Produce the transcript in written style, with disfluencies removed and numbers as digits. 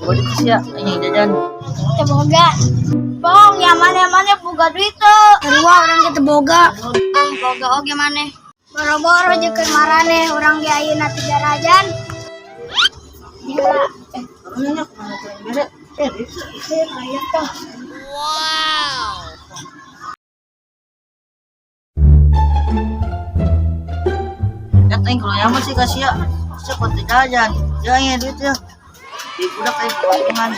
Boga itu sih ya, yang jajan. Boga. Bong, yang mana boga duit tuh. Kedua orang kita boga. Boga oge maneh. Boro-boro jeung keur marane urang ge ayeuna 3 rajan. Gila. Orangnya kemana tuh yang beda? Aya tah. Ya teng kalau yang masih kasih ya, saya konten jajan. Jangan ya duit ya. Di budak kayak potongan.